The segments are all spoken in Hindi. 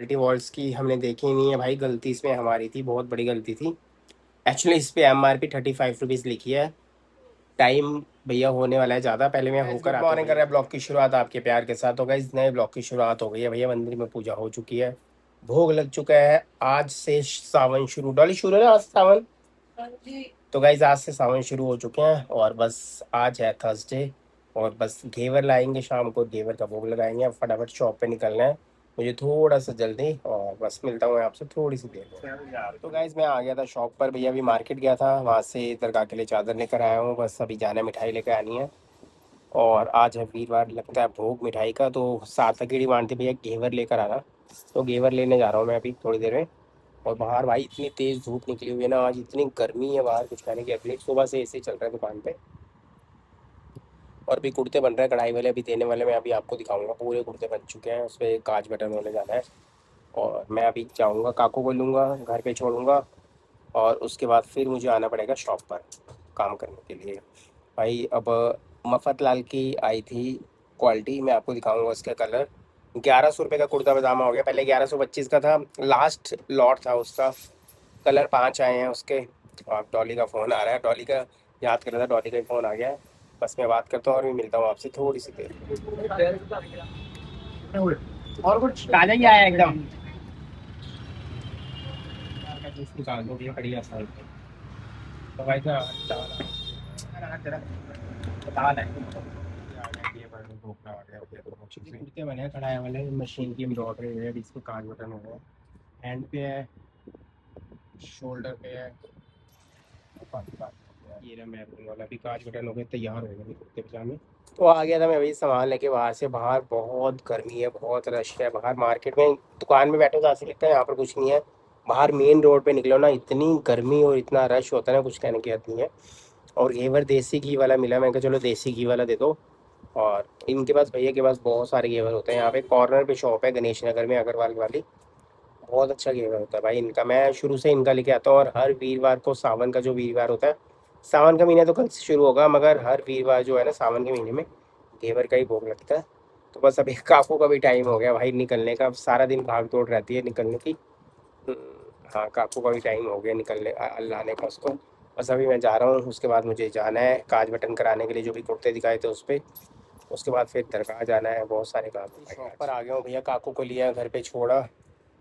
मल्टी वॉल्स की हमने देखी नहीं है भाई, गलती इसमें हमारी थी, बहुत बड़ी गलती थी। एक्चुअली इस पे MRP 35 रुपीज़ लिखी है। टाइम भैया होने वाला है ज़्यादा, पहले मैं होकर आता हूँ। कर रहा है ब्लॉग की शुरुआत आपके प्यार के साथ। तो गाइस नए ब्लॉग की शुरुआत हो गई है भैया, मंदिर में पूजा हो चुकी है, भोग लग चुका है। आज से सावन शुरू, डॉली शुरू है ना आज सावन। तो गाइज आज से सावन शुरू हो चुके हैं और बस आज है थर्सडे और बस घेवर लाएंगे, शाम को घेवर का भोग लगाएंगे। अब फटाफट शॉप पे निकलना है मुझे थोड़ा सा जल्दी, और बस मिलता हूँ आपसे थोड़ी सी देर में। तो गाइज मैं आ गया था शॉप पर भैया, अभी मार्केट गया था, वहाँ से दरगाह के लिए चादर लेकर आया हूँ। बस अभी जाना है, मिठाई लेकर आनी है। और आज है वीरवार, लगता है भोग मिठाई का, तो सार्थक की डिमांड थी भैया घेवर लेकर आना। तो घेवर लेने जा रहा हूँ मैं अभी थोड़ी देर में। और बाहर भाई इतनी तेज़ धूप निकली हुई है ना, आज इतनी गर्मी है बाहर, कुछ कहने की अगली सुबह से ऐसे चल रहा है दुकान पे। और भी कुर्ते बन रहे हैं कढ़ाई वाले, अभी देने वाले, मैं अभी आपको दिखाऊंगा। पूरे कुर्ते बन चुके हैं, उस पर काज बटन होने जाना है। और मैं अभी जाऊंगा, काकू को लूँगा, घर पे छोड़ूंगा, और उसके बाद फिर मुझे आना पड़ेगा शॉप पर काम करने के लिए। भाई अब मफत लाल की आई थी क्वालिटी, मैं आपको दिखाऊंगा उसका कलर। 1100 रुपये का कुर्ता पजामा हो गया, पहले 1125 का था, लास्ट लॉट था उसका। कलर 5 आए हैं उसके। और डॉली का फ़ोन आ रहा है, डॉली का याद कर रहा था, डॉली का ही फ़ोन आ गया है। बस मैं बात करता हूँ और भी मिलता हूँ आपसे थोड़ी सी देर। और कुछ ताज़ा ही आया एकदम। का जूस निकाल दो भैया, बढ़िया सा एकदम। तो भाई का दाल है, ये बड़ा ढोकला आ गया भैया, दोनों चीज़ें कुर्ते बने हैं कढ़ाई वाले, मशीन की एम्ब्रॉयडरी है, इसको काज बटन हो गया, हैंड पे है, शोल्डर पे है, ये रहा मैरून वाला भी काज बटन हो गए, तैयार हो गए कुर्ते पजामे। तो आ गया था मैं वही सामान लेके बाहर से। बाहर बहुत गर्मी है, बहुत रश है बाहर मार्केट में। दुकान में बैठो तो ऐसे लगता है यहाँ पर कुछ नहीं है, बाहर मेन रोड पे निकलो ना, इतनी गर्मी और इतना रश होता है ना, कुछ कहने की हद नहीं है। और घेवर देसी घी वाला मिला, मैं कहा चलो देसी घी वाला दे दो। और इनके पास, भैया के पास बहुत सारे घेवर होते हैं। यहाँ पे कॉर्नर पे शॉप है गणेश नगर में, अग्रवाल वाली। बहुत अच्छा घेवर होता है भाई इनका, मैं शुरू से इनका लेके आता हूँ। और हर वीरवार को, सावन का जो वीरवार होता है, सावन का महीना तो कल से शुरू होगा, मगर हर वीरवार जो है ना सावन के महीने में घेवर का ही भोग लगता है। तो बस अभी काकू का भी टाइम हो गया भाई निकलने का, अब सारा दिन भाग दौड़ रहती है निकलने की। हाँ काकू का भी टाइम हो गया निकलने लाने का उसको। बस अभी मैं जा रहा हूँ, उसके बाद मुझे जाना है काज बटन कराने के लिए, जो भी कुर्ते दिखाए थे उस पर। उसके बाद फिर दरगाह जाना है, बहुत सारे काम है। शॉप पर आ गया हूँ भैया, काकू को लिया घर पे छोड़ा,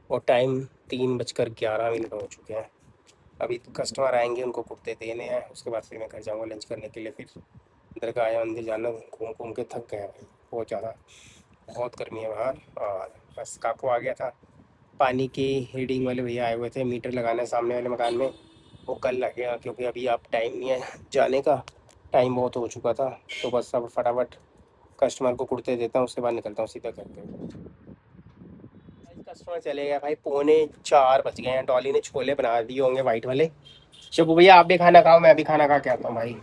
और टाइम 3:11 हो चुके हैं। अभी तो कस्टमर आएंगे, उनको कुर्ते देने हैं, उसके बाद फिर मैं घर जाऊँगा लंच करने के लिए। फिर दरगाह या मंदिर जाना, घूम घूम के थक गया भाई बहुत ज़्यादा, बहुत गर्मी है बाहर। और बस काकू आ गया था, पानी की रीडिंग वाले भैया आए हुए थे, मीटर लगाना है सामने वाले मकान में, वो कल लगेगा क्योंकि अभी आप टाइम नहीं है जाने का, टाइम बहुत हो चुका था। तो बस अब फटाफट कस्टमर को कुर्ते देता हूँ, उसके बाद निकलता हूँ सीधा घर पे। कस्टमर चले गया भाई, 3:45 बज गए हैं। डॉली ने छोले बना दिए होंगे वाइट वाले। शबू भैया आप भी खाना खाओ, मैं भी खाना खा के आता हूँ भाई।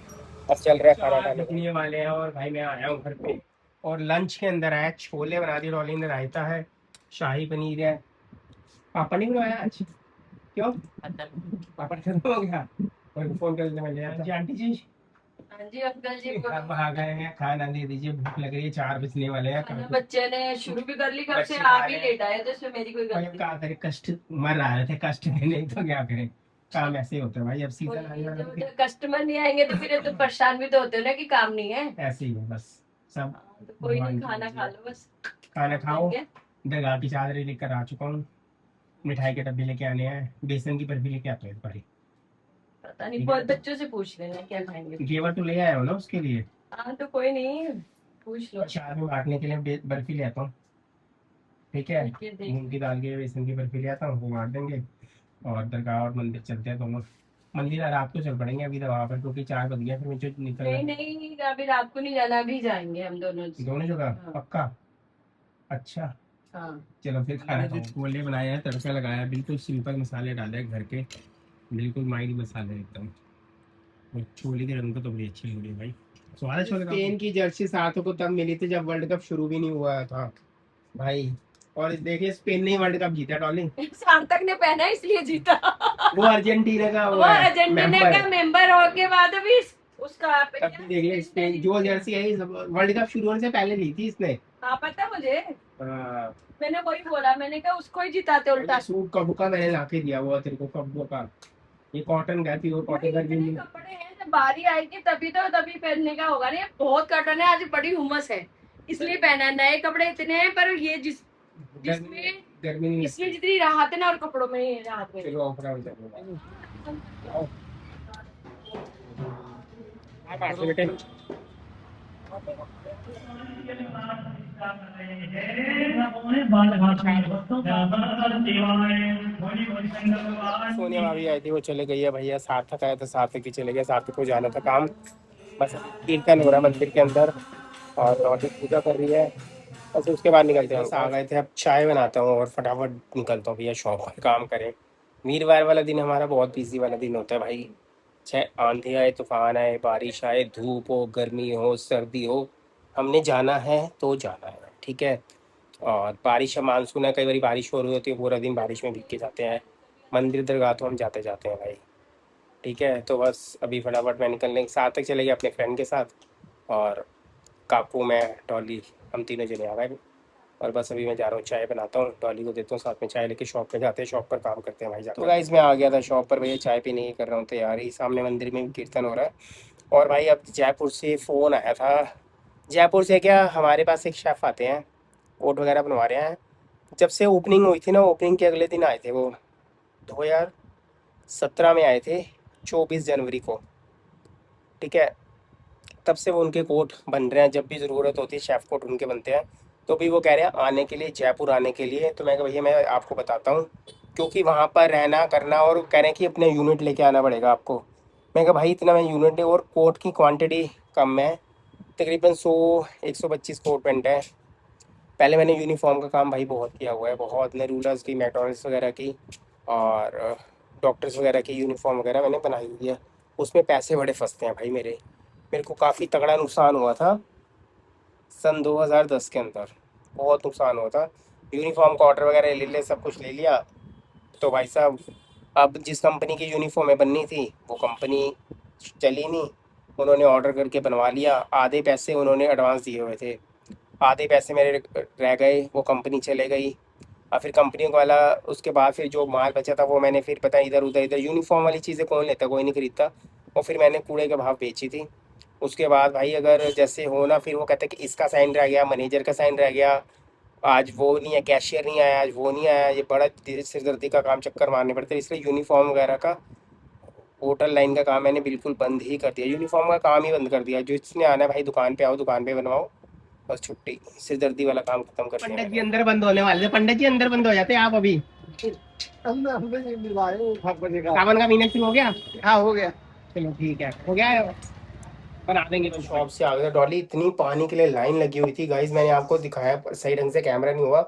अब चल रहा है खाना खाने वाले हैं, और भाई मैं आया हूँ घर पे। और लंच के अंदर आया, छोले बना दिए डॉली ने, रायता है, शाही पनीर है। पापा नहीं बनाया आज, क्यों? पापा खत्म हो गया, और फोन कर मैंने, जी आंटी जी। हाँ जी अंकल जी, अब आ गए हैं, खाना दे दीजिए, भूख लग रही है, 4 बजने वाले हैं। बच्चे ने शुरू भी कर ली, कब से आप ही लेट आए, तो इसमें मेरी कोई गलती क्या करे, कष्ट मर रहे थे, कष्ट नहीं तो क्या करें, काम ऐसे ही होता है भाई। अब सीजन आने वाला है, कस्टमर नहीं आएंगे तो फिर तो परेशान भी तो होते हो ना कि काम नहीं है, ऐसे ही है बस सब। तो कोई नहीं, खाना खा लो बस, खाना खाओ। दरगाह की चादर लेकर आ चुका हूँ, मिठाई के डब्बे लेके आने हैं, बेसन की बर्फी लेके आता हूँ भाई। पता नहीं, बहुत बच्चों से पूछ लेना क्या खाएंगे, घेवर तो ले आया हो ना उसके लिए। हाँ तो कोई नहीं, पूछ लो। चार में बांटने के लिए बर्फी ले आता हूँ, ठीक है, मूंग की दाल की बेसन की बर्फी ले आता हूँ, वो बांट देंगे। और दरगाह और मंदिर चलते हैं दोनों। मंदिर रात को चल पड़ेंगे अभी दवा पर, क्योंकि 4 बज गया, फिर मुझे निकलना। नहीं नहीं, अभी रात को नहीं जाना, अभी जाएंगे हम दोनों, दोनों जगह। हाँ। पक्का? अच्छा हाँ, चलो फिर खाना जो छोले बनाए हैं, तड़का लगाया, बिल्कुल सिंपल मसाले डाले घर के, बिल्कुल माइल्ड मसाले एकदम। और छोले की रंग तो बड़ी अच्छी लग रही है भाई, स्वाद है छोले का। स्पेन की जर्सी साथों को तब मिली थी जब वर्ल्ड कप शुरू भी नहीं हुआ था भाई। और देखिए स्पेन ने वर्ल्ड कप जीता डॉली, सार्थक ने पहना इसलिए जीता। वो अर्जेंटीना का वो अर्जेंटीना का मेंबर होके बाद भी उसका, तब भी देख ले स्पेन जो जर्सी है, वर्ल्ड कप शुरू होने से पहले ली थी इसने। हाँ पता मुझे, हाँ मैंने वही बोला, मैंने कहा उसको ही जिताते उल्टा। ये सूट कब का मैंने ला के दिया हुआ तेरे को, कब का। ये कॉटन का थी, वो कॉटन का इतने नहीं। कपड़े हैं, जब बारी आएगी तभी तो तभी पहनने का होगा ना। ये बहुत कॉटन है, आज बड़ी हुमस है इसलिए पहना है। नए कपड़े इतने हैं, पर ये जिसमें गर्मी नहीं इसमें लगती। जितनी राहत है ना, और कपड़ों में नहीं राहत है। चलो ऑफर आउट चलो। आओ। आप आठ बेटे। सोनिया भाभी आई थी, वो चले गई है। भैया सार्थक आया था, सार्थक भी चले गए, सार्थक को जाना था काम। बस कीर्तन हो रहा है मंदिर के अंदर और लौटी पूजा कर रही है। बस उसके बाद निकलते हैं। बस आ गए थे, अब चाय बनाता हूँ और फटाफट निकलता हूँ भैया शॉप पर काम करें। वीरवार वाला दिन हमारा बहुत बिजी वाला दिन होता है भाई। चाहे आंधी आए, तूफान आए, बारिश आए, धूप हो, गर्मी हो, सर्दी हो, हमने जाना है तो जाना है, ठीक है। और बारिश है, मानसून है, कई बार बारिश हो रही होती है, पूरा दिन बारिश में भीग के जाते हैं। मंदिर दरगाह तो हम जाते जाते हैं भाई, ठीक है। तो बस अभी फटाफट मैं निकलने के साथ तक चले गए अपने फ्रेंड के साथ, और काकू, मैं, डॉली, हम तीनों जने आ गए। और बस अभी मैं जा रहा हूँ, चाय बनाता हूँ, डॉली को देता हूँ, साथ में चाय लेके शॉप पे जाते हैं, शॉप पर काम करते हैं भाई जाकर। तो गाइस मैं आ गया था शॉप पर भैया, चाय पीने की कर रहा हूँ तैयारी। सामने मंदिर में भी कीर्तन हो रहा है। और भाई अब जयपुर से फ़ोन आया था। जयपुर से क्या, हमारे पास एक शेफ़ आते हैं, कोट वगैरह बनवा रहे हैं। जब से ओपनिंग हुई थी ना, ओपनिंग के अगले दिन आए थे वो, 2017 में आए थे, 24 जनवरी को, ठीक है। तब से वो उनके कोट बन रहे हैं, जब भी ज़रूरत होती है शेफ़ कोट उनके बनते हैं। तो भी वो कह रहे हैं आने के लिए, जयपुर आने के लिए। तो मैं कहा भैया मैं आपको बताता हूँ, क्योंकि वहाँ पर रहना करना, और कह रहे हैं कि अपने यूनिट लेके आना पड़ेगा आपको। मैं कहा भाई इतना मैं यूनिट, और कोट की क्वांटिटी कम है, तकरीबन 100-125 कोट पैंट है। पहले मैंने यूनिफॉर्म का काम भाई बहुत किया हुआ है, बहुत ने रूलर्स की, मैकडॉनल्ड्स वगैरह की, और डॉक्टर्स वगैरह की यूनिफॉर्म वगैरह मैंने बनाई हुई है। उसमें पैसे बड़े फंसते हैं भाई मेरे। मेरे को काफ़ी तगड़ा नुकसान हुआ था सन 2010 के अंदर, बहुत नुकसान हुआ था। यूनिफॉर्म का ऑर्डर वगैरह ले ले, सब कुछ ले लिया। तो भाई साहब, अब जिस कंपनी की यूनिफॉर्में बननी थी वो कंपनी चली नहीं। उन्होंने ऑर्डर करके बनवा लिया, आधे पैसे उन्होंने एडवांस दिए हुए थे, आधे पैसे मेरे रह गए, वो कंपनी चले गई। और फिर कंपनी वाला, उसके बाद फिर जो माल बचा था वो मैंने फिर पता इधर उधर, इधर यूनिफॉर्म वाली चीज़ें कौन लेता, कोई नहीं खरीदता। और फिर मैंने कूड़े के भाव बेची थी। उसके बाद भाई अगर जैसे हो ना, फिर वो कहते हैं कि इसका साइन रह गया, मैनेजर का साइन रह गया, आज वो नहीं है, कैशियर नहीं आया, आज वो नहीं आया, ये बड़ा सिरदर्दी का काम, चक्कर मारने पड़ते हैं। इसलिए यूनिफॉर्म वगैरह का, होटल लाइन का काम मैंने बिल्कुल बंद ही कर दिया, यूनिफॉर्म का काम ही बंद कर दिया। जिसने आना है भाई दुकान पे आओ, दुकान पे बनवाओ, बस छुट्टी, सिरदर्दी वाला काम खत्म कर दिया। पंडित जी अंदर बंद होने वाले थे, पंडित जी अंदर बंद हो जाते हैं आप अभी। सावन का महीना शुरू हो गया? हाँ हो गया। चलो ठीक है, हो गया है, बना देंगे। तो शॉप से आ गया, डॉली इतनी पानी के लिए लाइन लगी हुई थी गाइज, मैंने आपको दिखाया पर सही ढंग से कैमरा नहीं हुआ।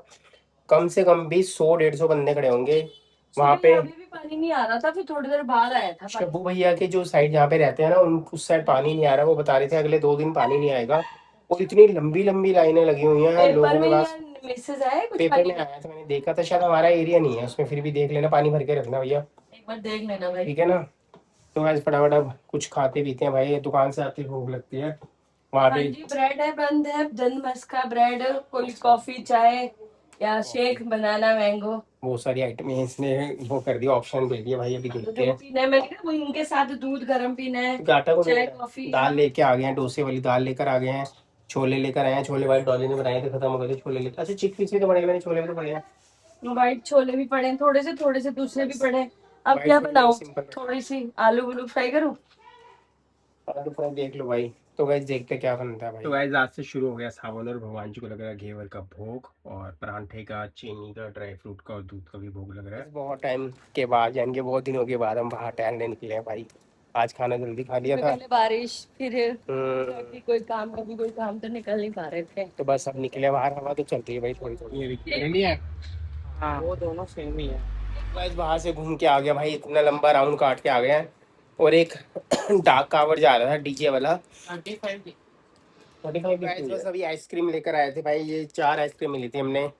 कम से कम भी 100-150 बंदे खड़े होंगे वहाँ पे। अभी भी पानी नहीं आ रहा था, फिर थोड़ी देर बाद आया था। शब्बू भैया के जो साइड जहाँ पे रहते हैं ना, उन उस साइड पानी नहीं आ रहा, वो बता रहे थे अगले 2 दिन पानी नहीं आएगा। और इतनी लंबी लंबी लाइनें लगी हुई हैं लोगों के पास। मैसेज आया कुछ पेपर में आया था, मैंने देखा था, शायद हमारा एरिया नहीं है उसमें, फिर भी देख लेना, पानी भर के रखना भैया, एक बार देख लेना भाई, ठीक है ना। तो आज फटाफट अब कुछ खाते पीते हैं भाई, दुकान से आते भूख लगती है वहाँ पे। जी ब्रेड है, बंद है, जन का ब्रेड, कोई कॉफी चाय या शेक, बनाना मैंगो, बहुत सारी आइटम है, इसने वो कर दिया, ऑप्शन दे दिया भाई, अभी देखते हैं। पीना है मैंने वो इनके साथ दूध गर्म पीना है, आटा को चाय कॉफी। दाल लेके आ गए हैं, डोसे वाली दाल लेकर आ गए हैं, छोले लेकर आए हैं, छोले वाली डॉली ने बनाए थे, खत्म हो गए थे छोले लेकर। अच्छा चिकपीस भी तो बने, मैंने छोले भी तो पड़े हैं, व्हाइट छोले भी पड़े हैं, थोड़े से दूसरे भी पड़े हैं। अब क्या बनाऊं, थोड़ी सी आलू वुलू फ्राई करूं? आलू फ्राई देख लो भाई। तो गाइस देखते क्या बनता है भाई। तो गाइस आज से शुरू हो गया सावन, और भगवान जी को लग रहा है घेवर का भोग, और परांठे का, चीनी का, ड्राई फ्रूट का और दूध का भी भोग लग रहा है। बहुत टाइम के बाद, यानी कि बहुत दिनों के बाद हम बाहर टहलने निकले हैं भाई। आज खाना जल्दी खा लिया था, पहले बारिश, फिर कभी कोई काम तो निकल नहीं पा रहे थे। तो बस अब निकले बाहर, हवा तो चल रही है भाई थोड़ी थोड़ी। ये नहीं है, हाँ वो दोनों सेम ही है। बस बाहर से घूम के आ गया भाई, इतना लंबा राउंड काट के आ गए हैं। और एक डाक कावड़ जा रहा था डीजे वाला, 35 बस अभी आइसक्रीम लेकर आए थे भाई, ये 4 आइसक्रीम मिली थी हमने।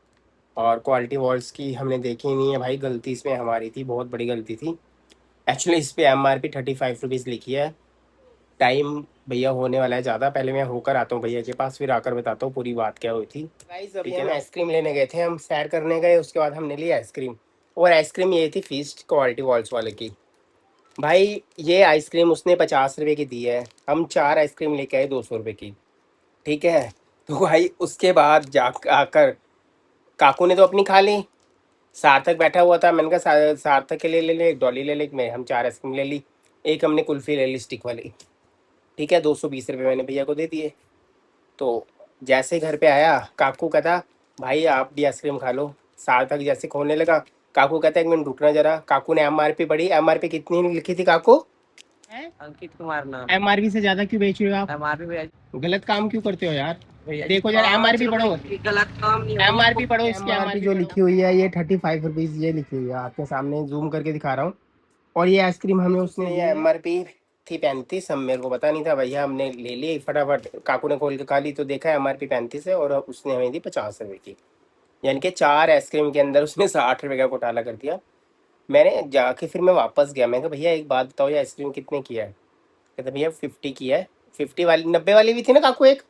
और क्वालिटी वॉल्स की हमने देखी नहीं है भाई, गलती इसमें हमारी थी, बहुत बड़ी गलती थी। एक्चुअली इस पे MRP 35 रुपीज़ लिखी है, टाइम भैया होने वाला है ज़्यादा, पहले मैं होकर आता हूँ भैया के पास, फिर आकर बताता हूँ पूरी बात क्या हुई थी। गाइस अभी हम आइसक्रीम लेने गए थे, हम सैर करने गए, उसके बाद हमने ली आइसक्रीम। और आइसक्रीम ये थी फीस्ट क्वालिटी वॉल्स वाले की। भाई ये आइसक्रीम उसने 50 रुपये की दी है, हम 4 आइसक्रीम लेके आए 200 रुपये की। ठीक है, तो भाई उसके बाद जा आकर काकू ने तो अपनी खा ली, सार्थक बैठा हुआ था, मैंने कहा सार्थक के लिए ले ले, एक डॉली ले ले, एक मैं, हम 4 आइसक्रीम ले ली, एक हमने कुल्फी ले ली स्टिक वाली। ठीक है, 220 रुपये मैंने भैया को दे दिए। तो जैसे घर पे आया काकू कहता भाई आप भी आइसक्रीम खा लो। सार्थक जैसे खोने लगा, काकू कहता 1 मिनट रुकना जरा। काकू ने एमआरपी पढ़ी, एमआरपी कितनी लिखी थी काकू? अंकित कुमार नाम। एमआरपी से ज्यादा क्यों बेच रहे हो आप? एमआरपी गलत काम क्यों करते हो यार? देखो यार एमआरपी पढ़ो, गलत काम नहीं एमआरपी पढ़ो। इसकी एमआरपी जो लिखी हुई है ये 35 रुपीज़ ये लिखी हुई है, आपके सामने जूम करके दिखा रहा हूँ। और ये आइसक्रीम हमें उसने, ये एमआरपी थी 35, हम, मेरे को पता नहीं था भैया, हमने ले ली फटाफट, काकू ने खोल के खा ली तो देखा एमआरपी 35 है और उसने हमें दी 50 रुपये की। यानी कि 4 आइसक्रीम के अंदर उसने 60 रुपये का घोटाला कर दिया। मैंने जाके फिर मैं वापस गया, मैं कहा भैया एक बात बताओ, ये आइसक्रीम कितने की है? कहते भैया 50 की है। 50 वाली, 90 वाली भी थी ना काकू, एक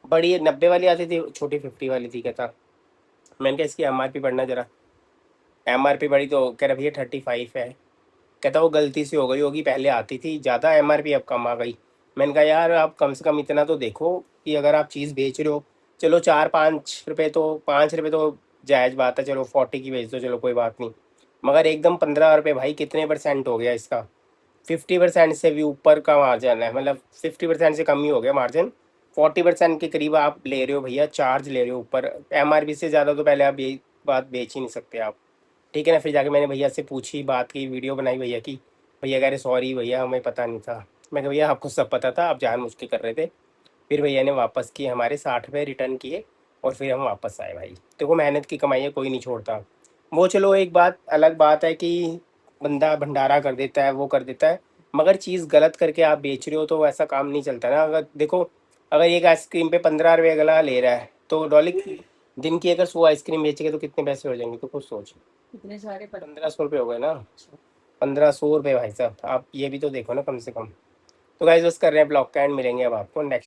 बड़ी 90 वाली आती थी, छोटी 50 वाली थी। कहता, मैंने कहा इसकी एमआरपी पढ़ना जरा। एमआरपी पढ़ी तो कह रहा भैया 35 है। कहता वो गलती से हो गई होगी, पहले आती थी ज़्यादा एमआरपी, अब कम आ गई। मैंने कहा यार आप कम से कम इतना तो देखो कि अगर आप चीज़ बेच रहे हो, चलो 4-5 रुपये तो, 5 रुपये तो जायज़ बात है, चलो 40 की बेच दो, चलो कोई बात नहीं। मगर एकदम 15 रुपये, भाई कितने परसेंट हो गया इसका? 50% से भी ऊपर का मार्जिन है, मतलब 50% से कम ही हो गया मार्जिन। 40% के करीब आप ले रहे हो भैया, चार्ज ले रहे हो ऊपर। एमआरपी से ज़्यादा तो पहले आप यही बात बेच ही नहीं सकते आप। ठीक है ना, फिर जाके मैंने भैया से पूछी, बात की, वीडियो बनाई भैया की। भैया कह रहे सॉरी भैया हमें पता नहीं था। मैं कहा भैया आपको सब पता था, आप जानबूझ के कर रहे थे। फिर भैया ने वापस किए, हमारे 60 रुपये रिटर्न किए और फिर हम वापस आए। भाई देखो मेहनत की कमाई है, कोई नहीं छोड़ता। वो चलो एक बात अलग बात है कि बंदा भंडारा कर देता है, वो कर देता है, मगर चीज़ गलत करके आप बेच रहे हो तो वैसा काम नहीं चलता ना। अगर देखो, अगर एक आइसक्रीम पे 15 रुपये अगला ले रहा है तो डॉली दिन की अगर 100 आइसक्रीम बेचेगा तो कितने पैसे हो जाएंगे? तो कुछ सोच, कितने सारे 1500 रुपये हो गए ना। 1500 रुपये भाई साहब, आप ये भी तो देखो ना कम से कम। तो गाइस बस कर रहे हैं ब्लॉग का एंड, मिलेंगे अब आपको नेक्स्ट।